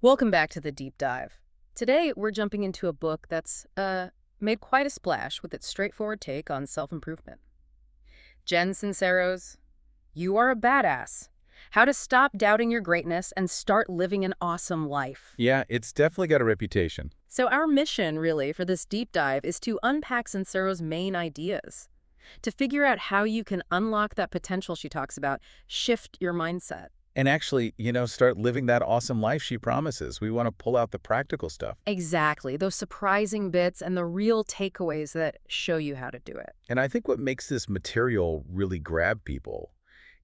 Welcome back to the deep dive. Today, we're jumping into a book that's made quite a splash with its straightforward take on self-improvement. Jen Sincero's You Are a Badass: How to Stop Doubting Your Greatness and Start Living an Awesome Life. Yeah, it's definitely got a reputation. So our mission, really, for this deep dive is to unpack Sincero's main ideas, to figure out how you can unlock that potential she talks about, shift your mindset. And actually, start living that awesome life she promises. We want to pull out the practical stuff. Exactly, those surprising bits and the real takeaways that show you how to do it. And I think what makes this material really grab people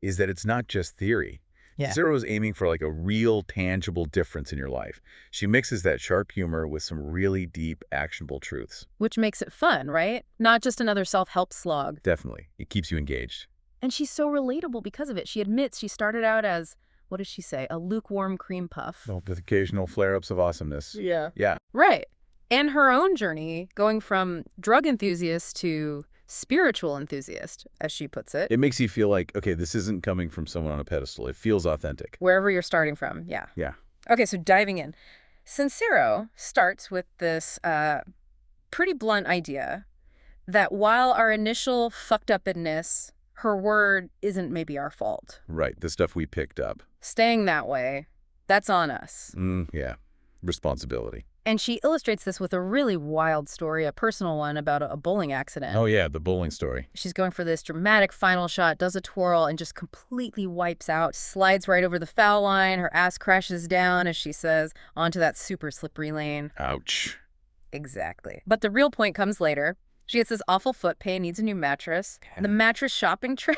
is that it's not just theory. Yeah. Zero's aiming for like a real, tangible difference in your life. She mixes that sharp humor with some really deep, actionable truths. Which makes it fun, right? Not just another self-help slog. Definitely. It keeps you engaged. And she's so relatable because of it. She admits she started out as, what does she say, a lukewarm cream puff. Oh, with occasional flare-ups of awesomeness. Yeah. Yeah. Right. And her own journey, going from drug enthusiast to spiritual enthusiast, as she puts it. It makes you feel like, okay, this isn't coming from someone on a pedestal. It feels authentic. Wherever you're starting from, yeah. Yeah. Okay, so diving in. Sincero starts with this pretty blunt idea that while our initial fucked upness, her word isn't maybe our fault. Right. The stuff we picked up. Staying that way, that's on us. Yeah. Responsibility. And she illustrates this with a really wild story, a personal one about a bowling accident. Oh, yeah, the bowling story. She's going for this dramatic final shot, does a twirl, and just completely wipes out, slides right over the foul line. Her ass crashes down, as she says, onto that super slippery lane. Ouch. Exactly. But the real point comes later. She gets this awful foot pain, needs a new mattress. And the mattress shopping trip,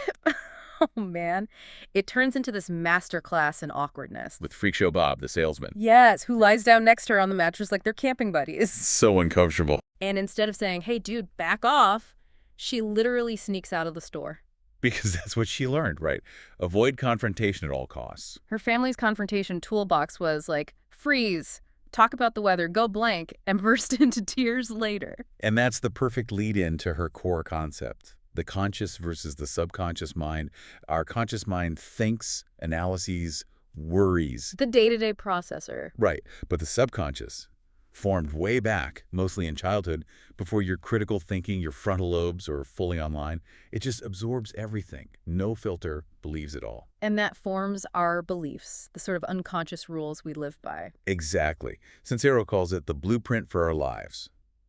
oh man, it turns into this masterclass in awkwardness. With Freak Show Bob, the salesman. Yes, who lies down next to her on the mattress like they're camping buddies. So uncomfortable. And instead of saying, hey, dude, back off, she literally sneaks out of the store. Because that's what she learned, right? Avoid confrontation at all costs. Her family's confrontation toolbox was like, freeze, talk about the weather, go blank, and burst into tears later. And that's the perfect lead-in to her core concept. The conscious versus the subconscious mind. Our conscious mind thinks, analyses, worries. The day-to-day processor. Right. But the subconscious, formed way back, mostly in childhood, before your critical thinking, your frontal lobes are fully online, it just absorbs everything. No filter, believes it all. And that forms our beliefs, the sort of unconscious rules we live by. Exactly. Sincero calls it the blueprint for our lives.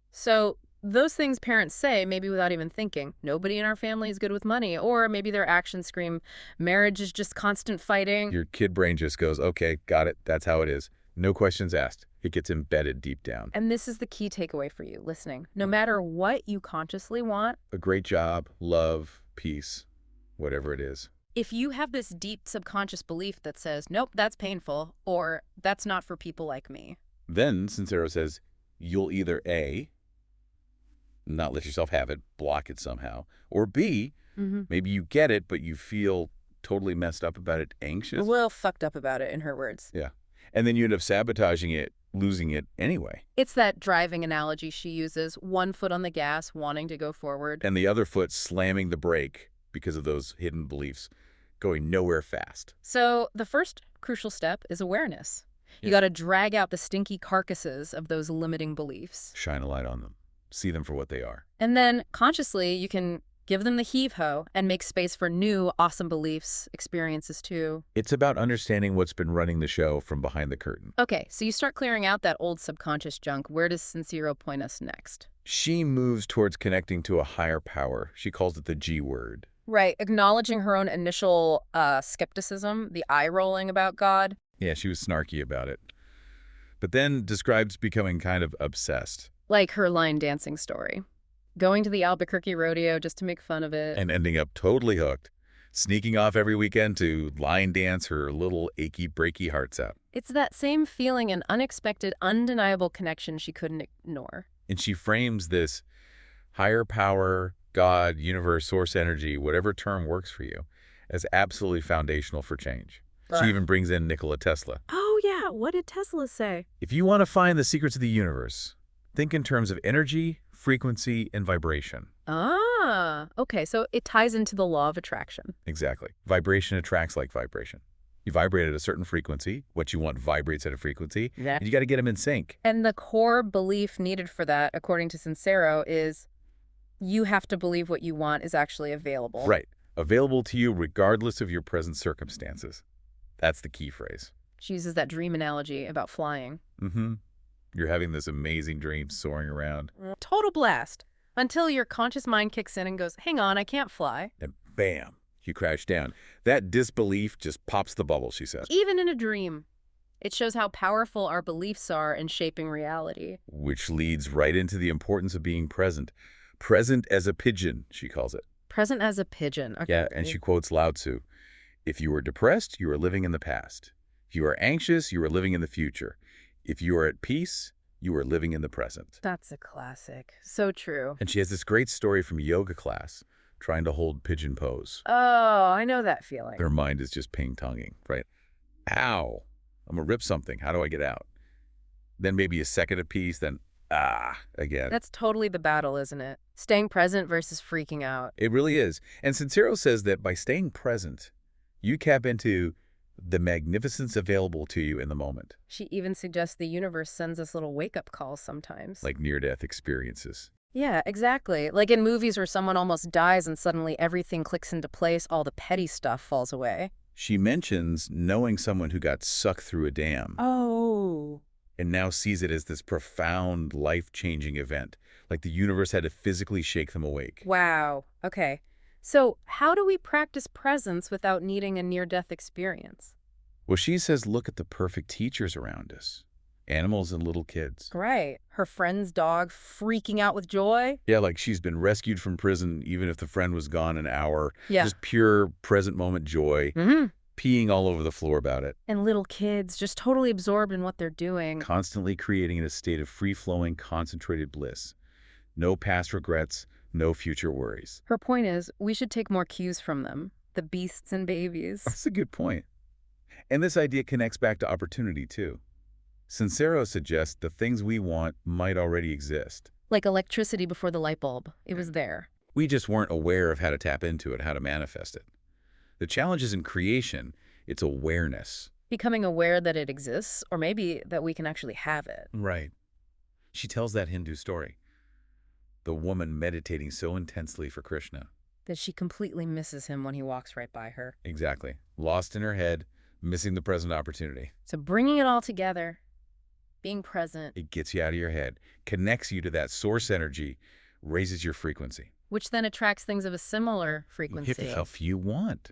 So those things parents say, maybe without even thinking, nobody in our family is good with money, or maybe their actions scream, marriage is just constant fighting. Your kid brain just goes, okay, got it, that's how it is. No questions asked. It gets embedded deep down. And this is the key takeaway for you, listening. No matter what you consciously want, A great job, love, peace, whatever it is. if you have this deep subconscious belief that says, nope, that's painful, or that's not for people like me. Then, Sincero says, you'll either A, not let yourself have it, block it somehow, or B, maybe you get it, but you feel totally messed up about it, A anxious. little fucked up about it, in her words. Yeah. And then you end up sabotaging it, losing it anyway. It's that driving analogy she uses, one foot on the gas, wanting to go forward. And the other foot slamming the brake because of those hidden beliefs, going nowhere fast. So the first crucial step is awareness. You Yeah. got to drag out the stinky carcasses of those limiting beliefs. Shine a light on them. See them for what they are. And then consciously, you can give them the heave-ho and make space for new awesome beliefs, experiences too. It's about understanding what's been running the show from behind the curtain. Okay, so you start clearing out that old subconscious junk. Where does Sincero point us next? She moves towards connecting to a higher power. She calls it the G word. Right, acknowledging her own initial skepticism, the eye-rolling about God. Yeah, she was snarky about it. But then describes becoming kind of obsessed Like her line dancing story. Going to the Albuquerque rodeo just to make fun of it. and ending up totally hooked, sneaking off every weekend to line dance her little achy, breaky hearts out. It's that same feeling and unexpected, undeniable connection she couldn't ignore. And she frames this higher power, God, universe, source energy, whatever term works for you, as absolutely foundational for change. Right. She even brings in Nikola Tesla. Oh yeah, what did Tesla say? If you want to find the secrets of the universe, think in terms of energy, frequency, and vibration. Ah, okay, so it ties into the law of attraction. Exactly. Vibration attracts like vibration. You vibrate at a certain frequency. What you want vibrates at a frequency. Yeah. And you got to get them in sync. And the core belief needed for that, according to Sincero, is you have to believe what you want is actually available. Right. Available to you regardless of your present circumstances. That's the key phrase. She uses that dream analogy about flying. Mm-hmm. You're having this amazing dream soaring around. Total blast. Until your conscious mind kicks in and goes, hang on, I can't fly. And bam, you crash down. That disbelief just pops the bubble, she says. Even in a dream. It shows how powerful our beliefs are in shaping reality. Which leads right into the importance of being present. Present as a pigeon, she calls it. Present as a pigeon. Okay. Yeah, and she quotes Lao Tzu. If you are depressed, you are living in the past. If you are anxious, you are living in the future. If you are at peace, you are living in the present. That's a classic. So true. And she has this great story from yoga class, trying to hold pigeon pose. Oh, I know that feeling. Her mind is just ping-tonging, right? Ow, I'm going to rip something. How do I get out? Then maybe a second of peace, then again. That's totally the battle, isn't it? Staying present versus freaking out. It really is. And Sincero says that by staying present, you tap into the magnificence available to you in the moment. She even suggests the universe sends us little wake-up calls sometimes. Like near-death experiences. Yeah, exactly. Like in movies where someone almost dies and suddenly everything clicks into place, all the petty stuff falls away. She mentions knowing someone who got sucked through a dam. Oh. And now sees it as this profound, life-changing event. Like the universe had to physically shake them awake. Wow. Okay. So how do we practice presence without needing a near-death experience? Well, she says look at the perfect teachers around us. Animals and little kids. Right. Her friend's dog freaking out with joy. Yeah, like she's been rescued from prison even if the friend was gone an hour. Yeah. Just pure present moment joy. Mm-hmm. Peeing all over the floor about it. And little kids just totally absorbed in what they're doing. Constantly creating a state of free-flowing, concentrated bliss. No past regrets, no future worries. Her point is, we should take more cues from them, the beasts and babies. That's a good point. And this idea connects back to opportunity, too. Sincero suggests the things we want might already exist. Like electricity before the light bulb. It was there. We just weren't aware of how to tap into it, how to manifest it. The challenge isn't creation, it's awareness. Becoming aware that it exists, or maybe that we can actually have it. Right. She tells that Hindu story. The woman meditating so intensely for Krishna. That she completely misses him when he walks right by her. Exactly. Lost in her head, missing the present opportunity. So bringing it all together, being present. It gets you out of your head, connects you to that source energy, raises your frequency. Which then attracts things of a similar frequency. If you want.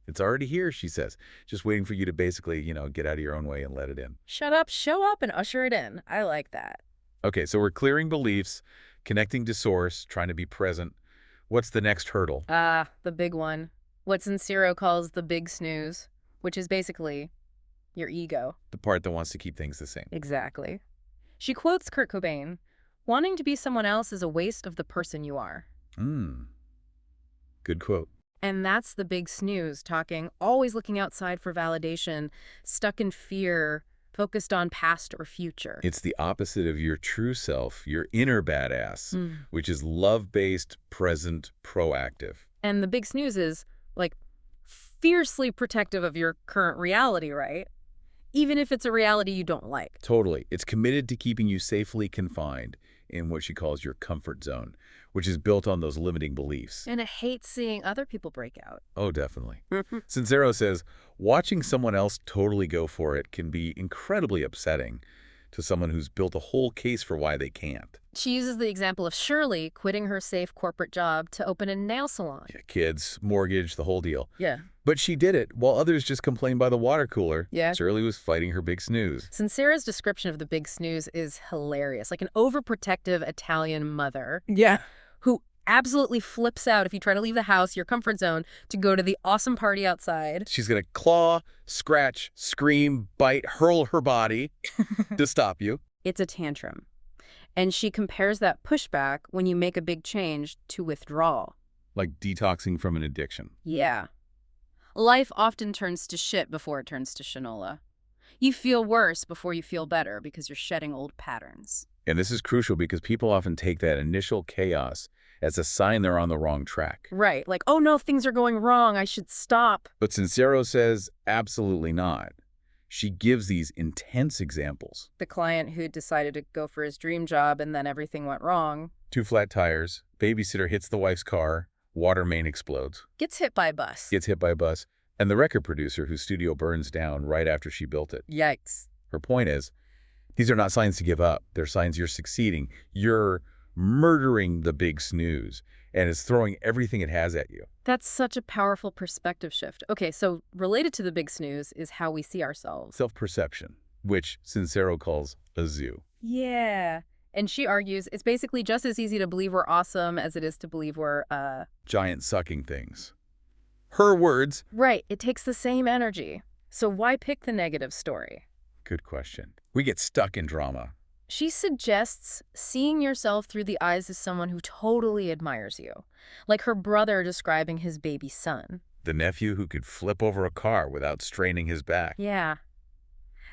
It's already here, she says. Just waiting for you to basically, get out of your own way and let it in. Shut up, show up, and usher it in. I like that. Okay, so we're clearing beliefs, connecting to source, trying to be present. What's the next hurdle? The big one. What Sincero calls the big snooze, which is basically your ego. The part that wants to keep things the same. Exactly. She quotes Kurt Cobain, wanting to be someone else is a waste of the person you are. Good quote. And that's the big snooze, talking, always looking outside for validation, stuck in fear, focused on past or future. It's the opposite of your true self, your inner badass, which is love-based, present, proactive. And the big snooze is, like, fiercely protective of your current reality, right? Even if it's a reality you don't like. Totally. It's committed to keeping you safely confined in what she calls your comfort zone, which is built on those limiting beliefs. And it hates seeing other people break out. Oh, definitely. Sincero says, watching someone else totally go for it can be incredibly upsetting to someone who's built a whole case for why they can't. She uses the example of Shirley quitting her safe corporate job to open a nail salon. Yeah, kids, mortgage, the whole deal. Yeah. But she did it, while others just complained by the water cooler. Yeah. Shirley was fighting her big snooze. Sincero's description of the big snooze is hilarious. Like an overprotective Italian mother. Yeah. Who absolutely flips out if you try to leave the house, your comfort zone, to go to the awesome party outside. She's going to claw, scratch, scream, bite, hurl her body to stop you. It's a tantrum. And she compares that pushback when you make a big change to withdrawal. Like detoxing from an addiction. Yeah. Life often turns to shit before it turns to shinola. You feel worse before you feel better because you're shedding old patterns. And this is crucial because people often take that initial chaos as a sign they're on the wrong track. Right, like, oh no, things are going wrong, I should stop. But Sincero says absolutely not. She gives these intense examples. The client who decided to go for his dream job and then everything went wrong. 2 flat tires, babysitter hits the wife's car, water main explodes, Gets hit by a bus. gets hit by a bus, and the record producer whose studio burns down right after she built it. Yikes. Her point is, these are not signs to give up. They're signs you're succeeding. You're murdering the big snooze, and it's throwing everything it has at you. That's such a powerful perspective shift. Okay, so related to the big snooze is how we see ourselves. Self-perception, which Sincero calls a zoo. Yeah. And she argues it's basically just as easy to believe we're awesome as it is to believe we're, Giant sucking things. Her words. Right, it takes the same energy. So why pick the negative story? Good question. We get stuck in drama. She suggests seeing yourself through the eyes of someone who totally admires you, like her brother describing his baby son. The nephew who could flip over a car without straining his back. Yeah.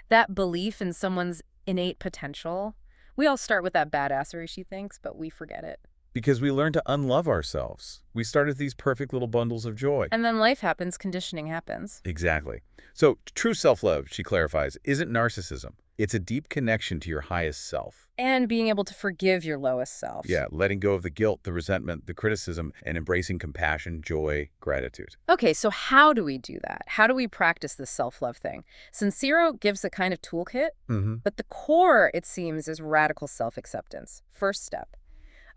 That belief in someone's innate potential. We all start with that badassery, she thinks, but we forget it. Because we learn to unlove ourselves. We start as these perfect little bundles of joy. And then life happens, conditioning happens. Exactly. So true self-love, she clarifies, isn't narcissism. It's a deep connection to your highest self. And being able to forgive your lowest self. Yeah, letting go of the guilt, the resentment, the criticism, and embracing compassion, joy, gratitude. Okay, so how do we do that? How do we practice this self-love thing? Sincero gives a kind of toolkit, but the core, it seems, is radical self-acceptance. First step,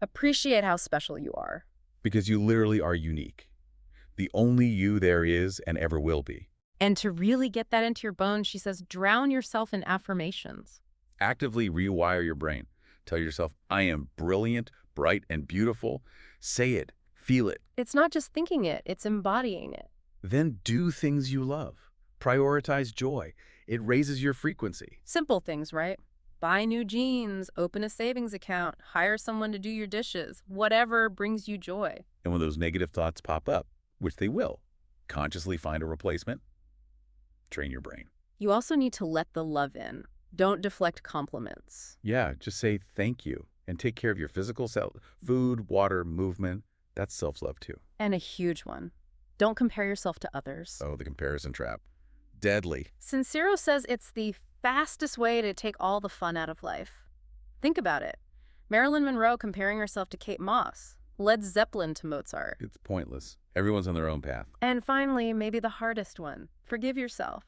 appreciate how special you are. Because you literally are unique. The only you there is and ever will be. And to really get that into your bones, she says, drown yourself in affirmations. Actively rewire your brain. Tell yourself, I am brilliant, bright, and beautiful. Say it. Feel it. It's not just thinking it, it's embodying it. Then do things you love. Prioritize joy. It raises your frequency. Simple things, right? Buy new jeans, open a savings account, hire someone to do your dishes, whatever brings you joy. And when those negative thoughts pop up, which they will, consciously find a replacement. Train your brain. You also need to let the love in. Don't deflect compliments. Yeah, just say thank you and take care of your physical self. Food, water, movement. That's self-love too. And a huge one. Don't compare yourself to others. Oh, the comparison trap. Deadly. Sincero says it's the fastest way to take all the fun out of life. Think about it. Marilyn Monroe comparing herself to Kate Moss. Led Zeppelin to Mozart. It's pointless. Everyone's on their own path. And finally, maybe the hardest one. Forgive yourself.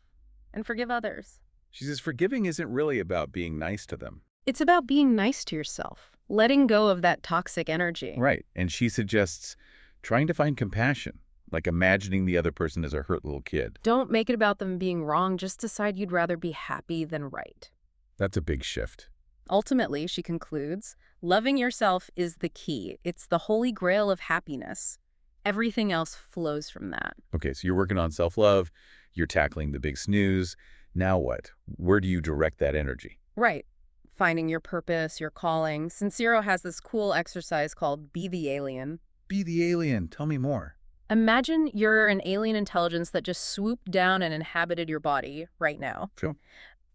And forgive others. She says forgiving isn't really about being nice to them. It's about being nice to yourself. Letting go of that toxic energy. Right. And she suggests trying to find compassion, like imagining the other person as a hurt little kid. Don't make it about them being wrong. Just decide you'd rather be happy than right. That's a big shift. Ultimately, she concludes, loving yourself is the key. It's the holy grail of happiness. Everything else flows from that. Okay, so you're working on self-love. You're tackling the big snooze. Now what? Where do you direct that energy? Right. Finding your purpose, your calling. Sincero has this cool exercise called Be the Alien. Be the alien. Tell me more. Imagine you're an alien intelligence that just swooped down and inhabited your body right now. Sure.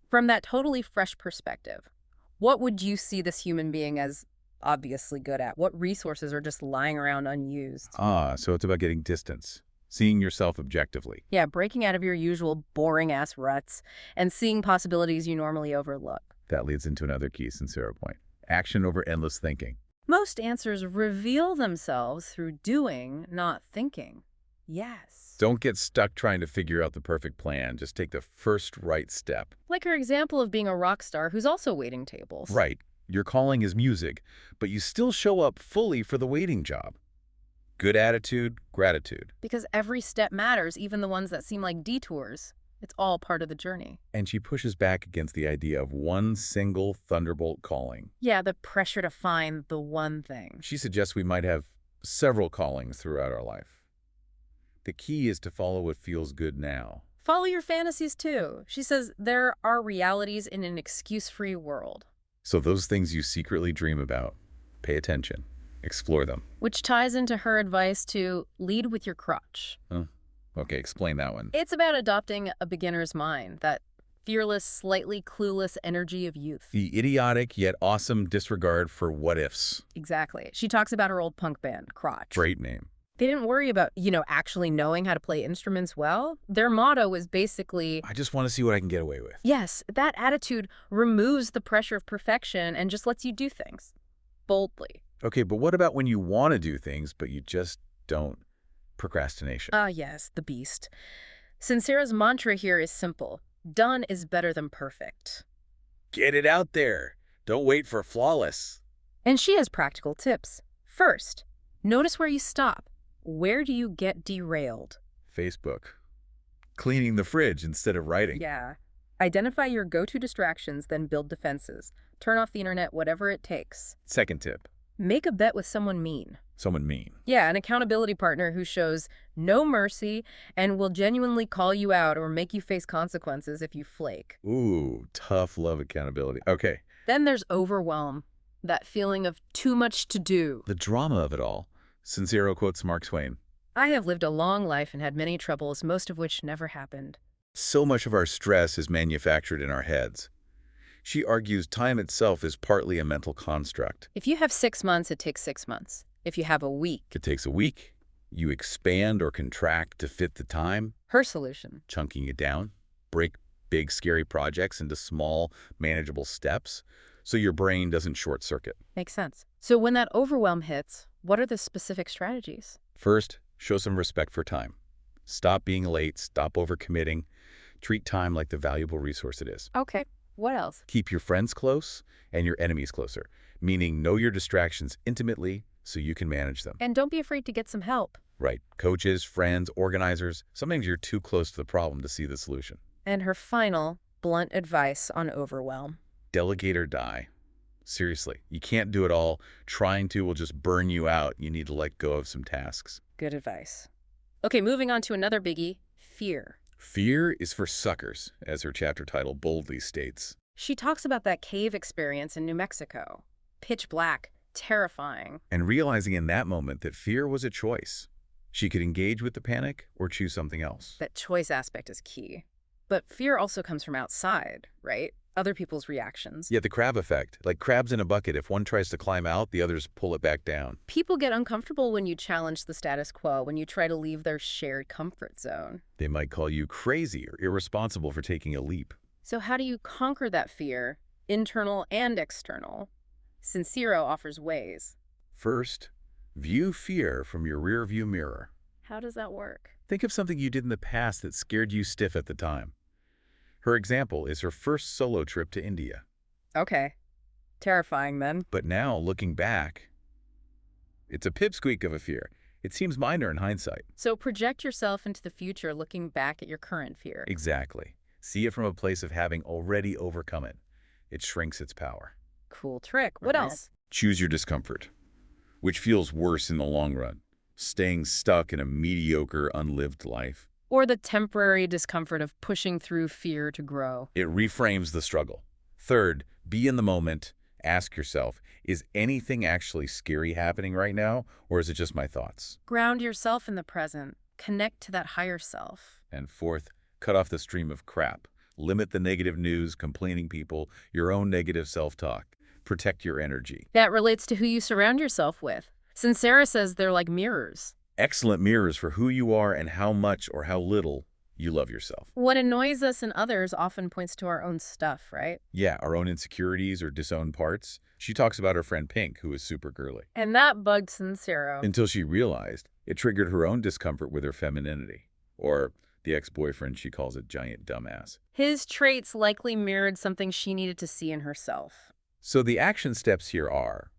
From that totally fresh perspective, what would you see this human being as obviously good at? What resources are just lying around unused? So it's about getting distance, seeing yourself objectively. Yeah, breaking out of your usual boring-ass ruts and seeing possibilities you normally overlook. That leads into another key Sincero point. Action over endless thinking. Most answers reveal themselves through doing, not thinking. Yes. Don't get stuck trying to figure out the perfect plan. Just take the first right step. Like her example of being a rock star who's also waiting tables. Right. Your calling is music, but you still show up fully for the waiting job. Good attitude, gratitude. Because every step matters, even the ones that seem like detours. It's all part of the journey. And she pushes back against the idea of one single thunderbolt calling. Yeah, the pressure to find the one thing. She suggests we might have several callings throughout our life. The key is to follow what feels good now. Follow your fantasies too. She says there are realities in an excuse-free world. So those things you secretly dream about, pay attention, explore them. Which ties into her advice to lead with your crutch. Okay, explain that one. It's about adopting a beginner's mind, that fearless, slightly clueless energy of youth. The idiotic yet awesome disregard for what-ifs. Exactly. She talks about her old punk band, Crotch. Great name. They didn't worry about, actually knowing how to play instruments well. Their motto was basically, I just want to see what I can get away with. yes, that attitude removes the pressure of perfection and just lets you do things boldly. Okay, but what about when you want to do things, but you just don't? Procrastination. Ah, yes, the beast. Sincero's mantra here is simple. Done is better than perfect. Get it out there. Don't wait for flawless. And she has practical tips. First, notice where you stop. Where do you get derailed? Facebook. Cleaning the fridge instead of writing. Yeah. Identify your go-to distractions, then build defenses. Turn off the internet, whatever it takes. Second tip. Make a bet with someone mean. Someone mean. Yeah, an accountability partner who shows no mercy and will genuinely call you out or make you face consequences if you flake. Ooh, tough love accountability. Okay. Then there's overwhelm, that feeling of too much to do. The drama of it all. Sincero quotes Mark Twain. I have lived a long life and had many troubles, most of which never happened. So much of our stress is manufactured in our heads. She argues time itself is partly a mental construct. If you have 6 months, it takes 6 months. If you have a week, It takes a week. You expand or contract to fit the time, her solution. chunking it down. Break big, scary projects into small, manageable steps so your brain doesn't short circuit. Makes sense. So when that overwhelm hits, what are the specific strategies? First, show some respect for time. Stop being late, stop overcommitting. Treat time like the valuable resource it is. Okay. What else? Keep your friends close and your enemies closer, meaning know your distractions intimately so you can manage them. And don't be afraid to get some help. Right. Coaches, friends, organizers. Sometimes you're too close to the problem to see the solution. And her final, blunt advice on overwhelm. Delegate or die. Seriously, you can't do it all. Trying to will just burn you out. You need to let go of some tasks. Good advice. Okay, moving on to another biggie, fear. Fear is for suckers, as her chapter title boldly states. She talks about that cave experience in New Mexico. Pitch black, terrifying. And realizing in that moment that fear was a choice. She could engage with the panic or choose something else. That choice aspect is key. But fear also comes from outside, right? Other people's reactions. Yet the crab effect, like crabs in a bucket, if one tries to climb out, the others pull it back down. People get uncomfortable when you challenge the status quo, when you try to leave their shared comfort zone. They might call you crazy or irresponsible for taking a leap. So how do you conquer that fear, internal and external? Sincero offers ways. First, view fear from your rearview mirror. How does that work? Think of something you did in the past that scared you stiff at the time. Her example is her first solo trip to India. Okay. Terrifying then. But now, looking back, it's a pipsqueak of a fear. It seems minor in hindsight. So project yourself into the future looking back at your current fear. Exactly. See it from a place of having already overcome it. It shrinks its power. Cool trick. What else? Choose your discomfort, which feels worse in the long run. Staying stuck in a mediocre, unlived life. Or the temporary discomfort of pushing through fear to grow. It reframes the struggle. Third, be in the moment. Ask yourself, is anything actually scary happening right now, or is it just my thoughts? Ground yourself in the present. Connect to that higher self. And fourth, cut off the stream of crap. Limit the negative news, complaining people, your own negative self-talk. Protect your energy. That relates to who you surround yourself with. Sincero says they're like mirrors. Excellent mirrors for who you are and how much or how little you love yourself. What annoys us in others often points to our own stuff, right? Yeah, our own insecurities or disowned parts. She talks about her friend Pink, who is super girly. And that bugged Sincero. Until she realized it triggered her own discomfort with her femininity. Or the ex-boyfriend, she calls a giant dumbass. His traits likely mirrored something she needed to see in herself. So the action steps here are: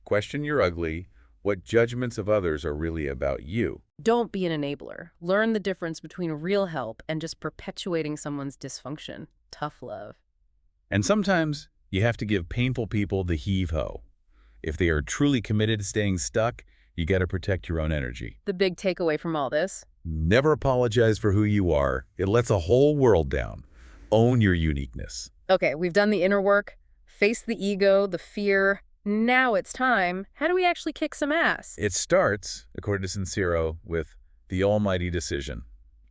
question your ugly. What judgments of others are really about you? Don't be an enabler. Learn the difference between real help and just perpetuating someone's dysfunction. Tough love. And sometimes you have to give painful people the heave-ho. If they are truly committed to staying stuck, you got to protect your own energy. The big takeaway from all this? Never apologize for who you are. It lets a whole world down. Own your uniqueness. Okay, we've done the inner work, faced the ego, the fear. Now it's time. How do we actually kick some ass? It starts, according to Sincero, with the almighty decision.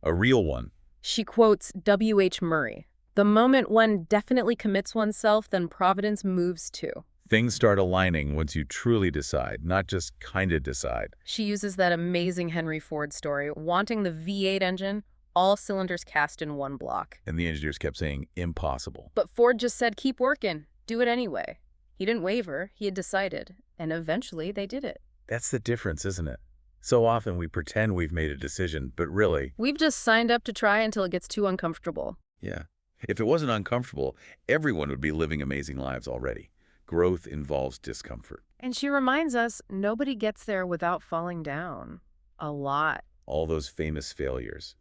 A real one. She quotes W.H. Murray. The moment one definitely commits oneself, then providence moves too. Things start aligning once you truly decide, not just kind of decide. She uses that amazing Henry Ford story, wanting the V8 engine, all cylinders cast in one block. And the engineers kept saying, impossible. But Ford just said, keep working, do it anyway. He didn't waver, he had decided, and eventually they did it. That's the difference, isn't it? So often we pretend we've made a decision, but really, We've just signed up to try until it gets too uncomfortable. yeah. If it wasn't uncomfortable, everyone would be living amazing lives already. Growth involves discomfort. And she reminds us, nobody gets there without falling down. A lot. All those famous failures.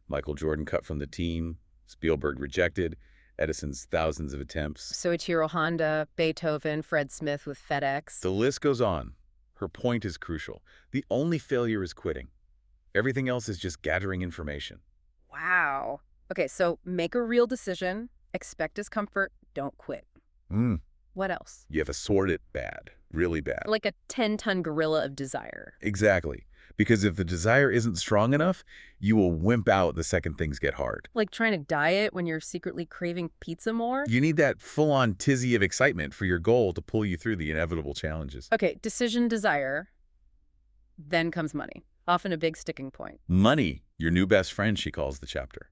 Michael Jordan cut from the team, Spielberg rejected, Edison's thousands of attempts. Soichiro Honda, Beethoven, Fred Smith with FedEx. The list goes on. Her point is crucial. The only failure is quitting. Everything else is just gathering information. Wow. Okay, so make a real decision, expect discomfort, don't quit. What else? You have to sort it bad, really bad. Like a 10-ton gorilla of desire. Exactly. Because if the desire isn't strong enough, you will wimp out the second things get hard. Like trying to diet when you're secretly craving pizza more? You need that full-on tizzy of excitement for your goal to pull you through the inevitable challenges. Okay, decision, desire. Then comes money. Often a big sticking point. Money, your new best friend, she calls the chapter.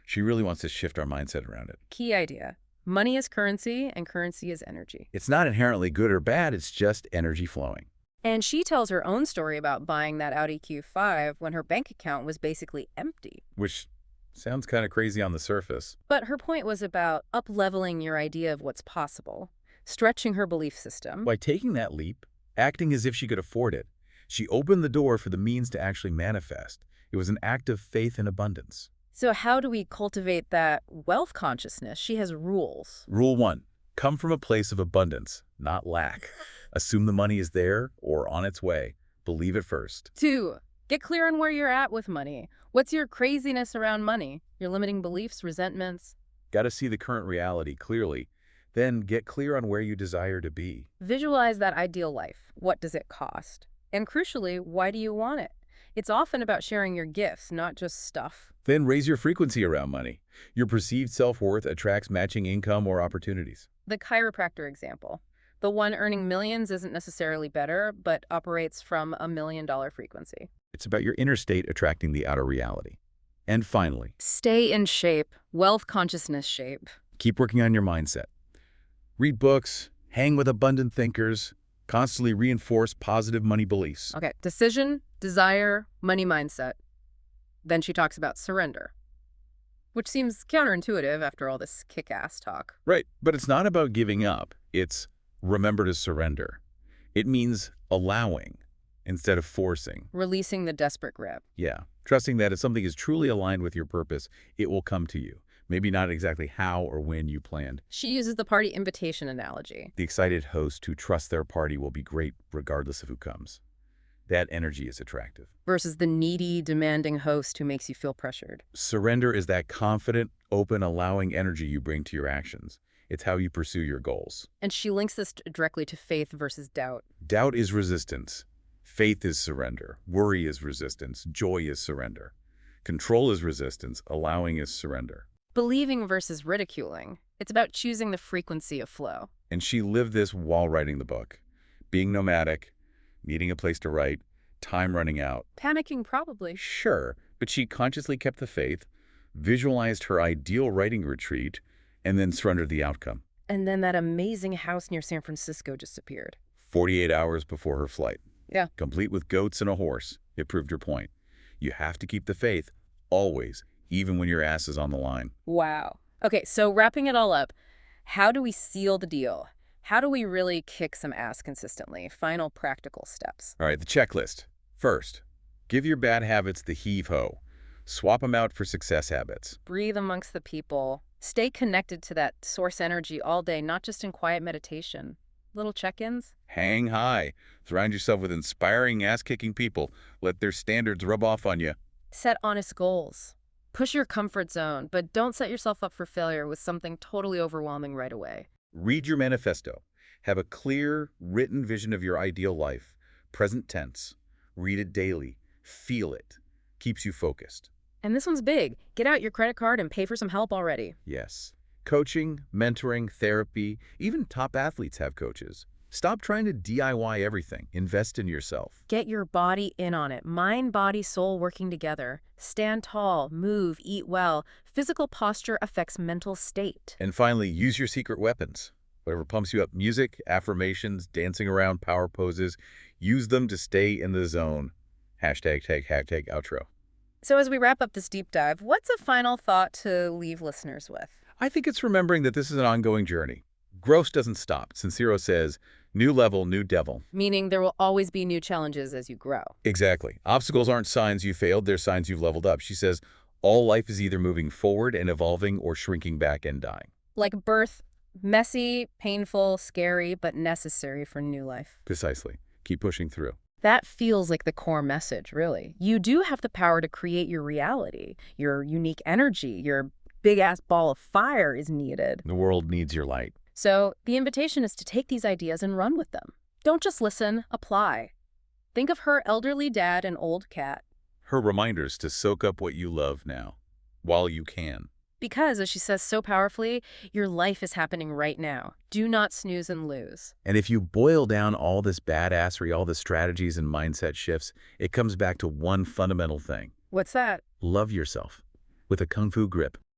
She really wants to shift our mindset around it. Key idea. Money is currency, and currency is energy. It's not inherently good or bad, it's just energy flowing. And she tells her own story about buying that Audi Q5 when her bank account was basically empty. Which sounds kind of crazy on the surface. But her point was about up-leveling your idea of what's possible, stretching her belief system. By taking that leap, acting as if she could afford it, she opened the door for the means to actually manifest. It was an act of faith and abundance. So how do we cultivate that wealth consciousness? She has rules. Rule 1. Come from a place of abundance, not lack. Assume the money is there or on its way. Believe it first. 2. Get clear on where you're at with money. What's your craziness around money? Your limiting beliefs, resentments? Got to see the current reality clearly. Then get clear on where you desire to be. Visualize that ideal life. What does it cost? And crucially, why do you want it? It's often about sharing your gifts, not just stuff. Then raise your frequency around money. Your perceived self-worth attracts matching income or opportunities. The chiropractor example. The one earning millions isn't necessarily better, but operates from a $1 million frequency. It's about your inner state attracting the outer reality. And finally, Stay in shape, wealth consciousness shape. keep working on your mindset. Read books, hang with abundant thinkers, constantly reinforce positive money beliefs. Okay, decision, desire, money mindset. Then she talks about surrender, which seems counterintuitive after all this kick-ass talk. Right, but it's not about giving up. It's remember to surrender. It means allowing instead of forcing. Releasing the desperate grip. Yeah, trusting that if something is truly aligned with your purpose, it will come to you. Maybe not exactly how or when you planned. She uses the party invitation analogy. The excited host who trusts their party will be great regardless of who comes. That energy is attractive. Versus the needy, demanding host who makes you feel pressured. Surrender is that confident, open, allowing energy you bring to your actions. It's how you pursue your goals. And she links this directly to faith versus doubt. Doubt is resistance. Faith is surrender. Worry is resistance. Joy is surrender. Control is resistance. Allowing is surrender. Believing versus ridiculing. It's about choosing the frequency of flow. And she lived this while writing the book. Being nomadic, needing a place to write, time running out. Panicking, probably. Sure, but she consciously kept the faith, visualized her ideal writing retreat, and then surrendered the outcome. And then that amazing house near San Francisco just appeared. 48 hours before her flight. Yeah. Complete with goats and a horse. It proved her point. You have to keep the faith, always, even when your ass is on the line. Wow. Okay, so wrapping it all up, how do we seal the deal? How do we really kick some ass consistently? Final practical steps. All right, the checklist. First, give your bad habits the heave-ho. Swap them out for success habits. Breathe amongst the people. Stay connected to that source energy all day, not just in quiet meditation. Little check-ins. Hang high. Surround yourself with inspiring ass-kicking people. Let their standards rub off on you. Set honest goals. Push your comfort zone, but don't set yourself up for failure with something totally overwhelming right away. Read your manifesto. Have a clear, written vision of your ideal life. Present tense. Read it daily. Feel it. Keeps you focused. And this one's big. Get out your credit card and pay for some help already. Yes. Coaching, mentoring, therapy, even top athletes have coaches. Stop trying to DIY everything. Invest in yourself. Get your body in on it. Mind, body, soul working together. Stand tall, move, eat well. Physical posture affects mental state. And finally, use your secret weapons. Whatever pumps you up, music, affirmations, dancing around, power poses, use them to stay in the zone. Hashtag outro. So as we wrap up this deep dive, what's a final thought to leave listeners with? I think it's remembering that this is an ongoing journey. Growth doesn't stop. Sincero says, new level, new devil. Meaning there will always be new challenges as you grow. Exactly. Obstacles aren't signs you failed, they're signs you've leveled up. She says, all life is either moving forward and evolving or shrinking back and dying. Like birth, messy, painful, scary, but necessary for new life. Precisely. Keep pushing through. That feels like the core message, really. You do have the power to create your reality. Your unique energy, your big-ass ball of fire is needed. The world needs your light. So the invitation is to take these ideas and run with them. Don't just listen, apply. Think of her elderly dad and old cat. Her reminders to soak up what you love now, while you can. Because, as she says so powerfully, your life is happening right now. Do not snooze and lose. And if you boil down all this badassery, all the strategies and mindset shifts, it comes back to one fundamental thing. What's that? Love yourself with a kung fu grip.